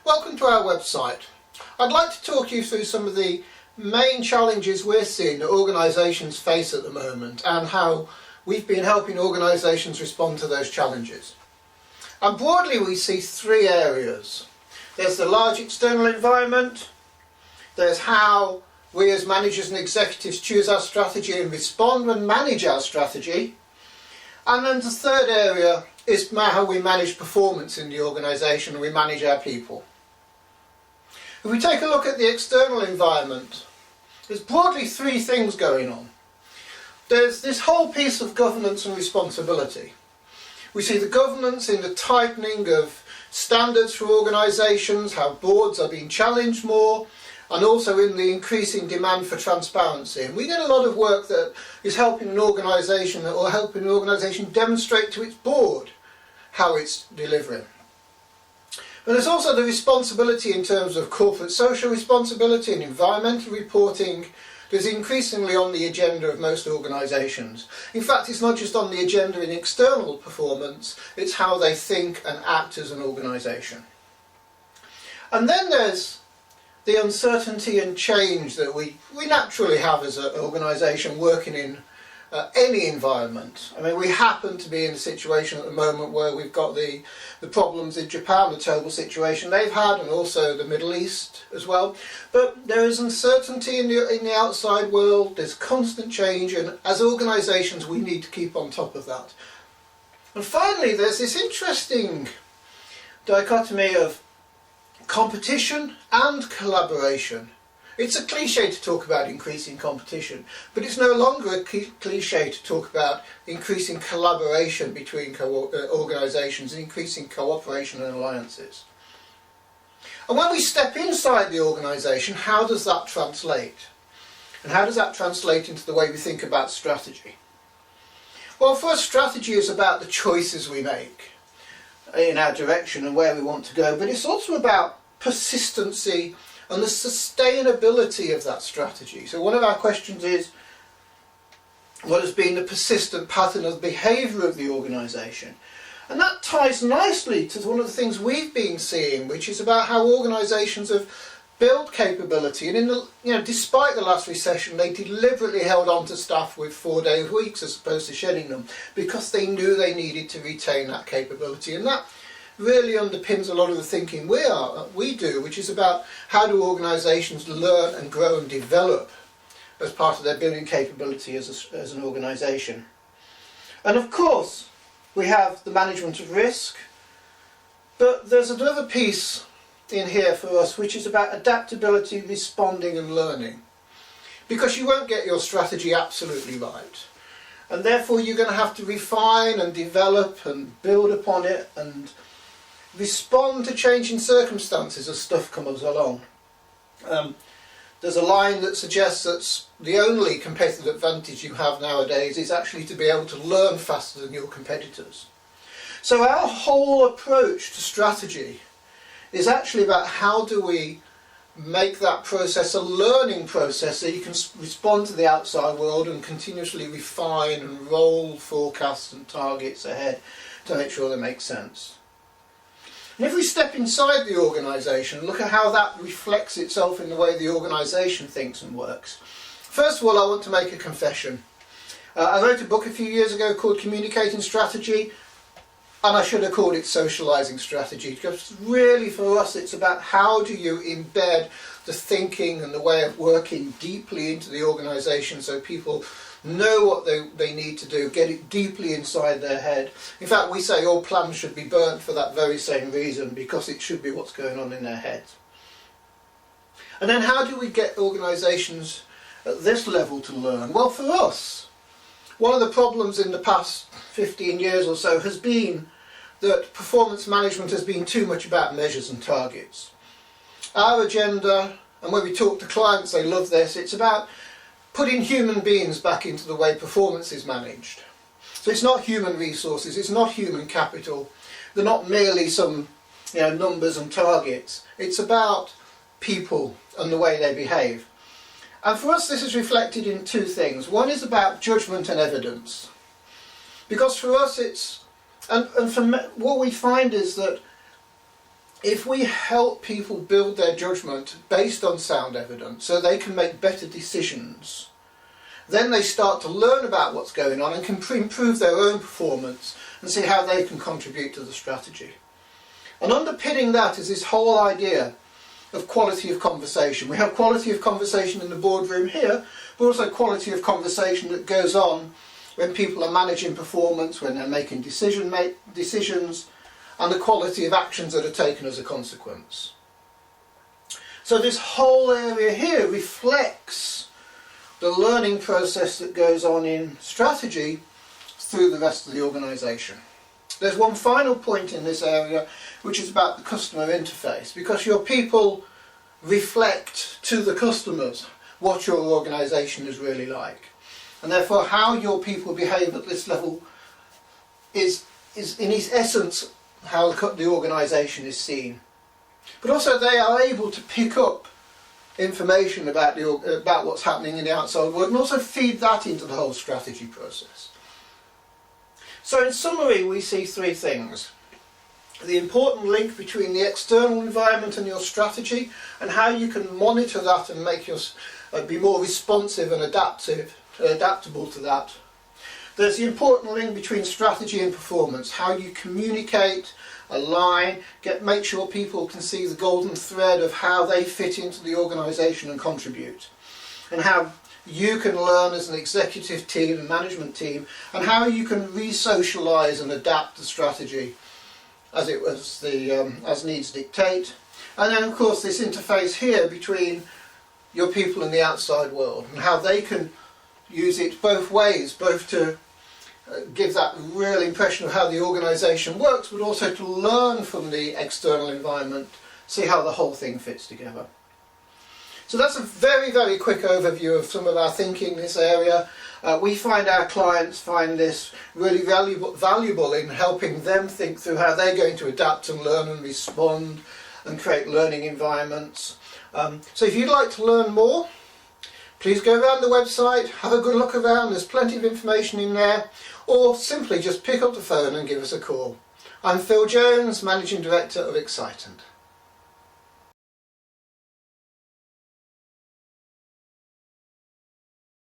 Welcome to our website. I'd like to talk you through some of the main challenges we're seeing that organisations face at the moment and how we've been helping organisations respond to those challenges. And broadly we see three areas. There's the large external environment, there's how we as managers and executives choose our strategy and respond and manage our strategy, and then the third area is how we manage performance in the organisation and we manage our people. If we take a look at the external environment, there's broadly three things going on. There's this whole piece of governance and responsibility. We see the governance in the tightening of standards for organisations, how boards are being challenged more, and also in the increasing demand for transparency. And we get a lot of work that is helping an organisation or helping an organisation demonstrate to its board how it's delivering. But there's also the responsibility in terms of corporate social responsibility and environmental reporting that is increasingly on the agenda of most organisations. In fact, it's not just on the agenda in external performance, it's how they think and act as an organisation. And then there's the uncertainty and change that we naturally have as an organisation working in any environment. I mean, we happen to be in a situation at the moment where we've got the problems in Japan, the terrible situation they've had, and also the Middle East as well. But there is uncertainty in the outside world, there's constant change, and as organisations we need to keep on top of that. And finally, there's this interesting dichotomy of competition and collaboration. It's a cliche to talk about increasing competition, but it's no longer a cliche to talk about increasing collaboration between organisations and increasing cooperation and alliances. And when we step inside the organisation, how does that translate? And how does that translate into the way we think about strategy? Well, first, strategy is about the choices we make in our direction and where we want to go, but it's also about persistency and the sustainability of that strategy. So one of our questions is, what has been the persistent pattern of behaviour of the organisation? And that ties nicely to one of the things we've been seeing, which is about how organisations have built capability, and despite the last recession they deliberately held on to staff with 4-day weeks as opposed to shedding them, because they knew they needed to retain that capability. And that really underpins a lot of the thinking we do, which is about how do organisations learn and grow and develop as part of their building capability as an organisation. And of course we have the management of risk, but there's another piece in here for us which is about adaptability, responding and learning, because you won't get your strategy absolutely right, and therefore you're going to have to refine and develop and build upon it and respond to changing circumstances as stuff comes along. There's a line that suggests that the only competitive advantage you have nowadays is actually to be able to learn faster than your competitors. So our whole approach to strategy is actually about how do we make that process a learning process so you can respond to the outside world and continuously refine and roll forecasts and targets ahead to make sure they make sense. And if we step inside the organisation, look at how that reflects itself in the way the organisation thinks and works. First of all, I want to make a confession. I wrote a book a few years ago called Communicating Strategy, and I should have called it Socialising Strategy, because really for us it's about how do you embed the thinking and the way of working deeply into the organisation so people know what they need to do, get it deeply inside their head. In fact, we say all plans should be burnt for that very same reason, because it should be what's going on in their heads. And then how do we get organisations at this level to learn? Well, for us, one of the problems in the past 15 years or so has been that performance management has been too much about measures and targets. Our agenda, and when we talk to clients they love this, it's about putting human beings back into the way performance is managed. So it's not human resources, it's not human capital, they're not merely some numbers and targets, it's about people and the way they behave. And for us this is reflected in two things. One is about judgment and evidence, because for us it's, and for what we find is that if we help people build their judgment based on sound evidence so they can make better decisions, then they start to learn about what's going on and can improve their own performance and see how they can contribute to the strategy. And underpinning that is this whole idea of quality of conversation. We have quality of conversation in the boardroom here, but also quality of conversation that goes on when people are managing performance, when they're making decisions, and the quality of actions that are taken as a consequence. So this whole area here reflects the learning process that goes on in strategy through the rest of the organisation. There's one final point in this area, which is about the customer interface, because your people reflect to the customers what your organisation is really like. And therefore how your people behave at this level is in its essence how the organisation is seen. But also they are able to pick up information about what's happening in the outside world and also feed that into the whole strategy process. So in summary, we see three things. The important link between the external environment and your strategy, and how you can monitor that and make be more responsive and adaptable to that. There's the important link between strategy and performance, how you communicate, align, make sure people can see the golden thread of how they fit into the organisation and contribute, and how you can learn as an executive team and management team, and how you can re-socialise and adapt the strategy as needs dictate. And then of course this interface here between your people and the outside world, and how they can use it both ways, both to give that real impression of how the organisation works, but also to learn from the external environment, see how the whole thing fits together. So that's a very, very quick overview of some of our thinking in this area. We find our clients find this really valuable in helping them think through how they're going to adapt and learn and respond and create learning environments. So if you'd like to learn more, please go around the website, have a good look around, there's plenty of information in there, or simply just pick up the phone and give us a call. I'm Phil Jones, Managing Director of Excitant.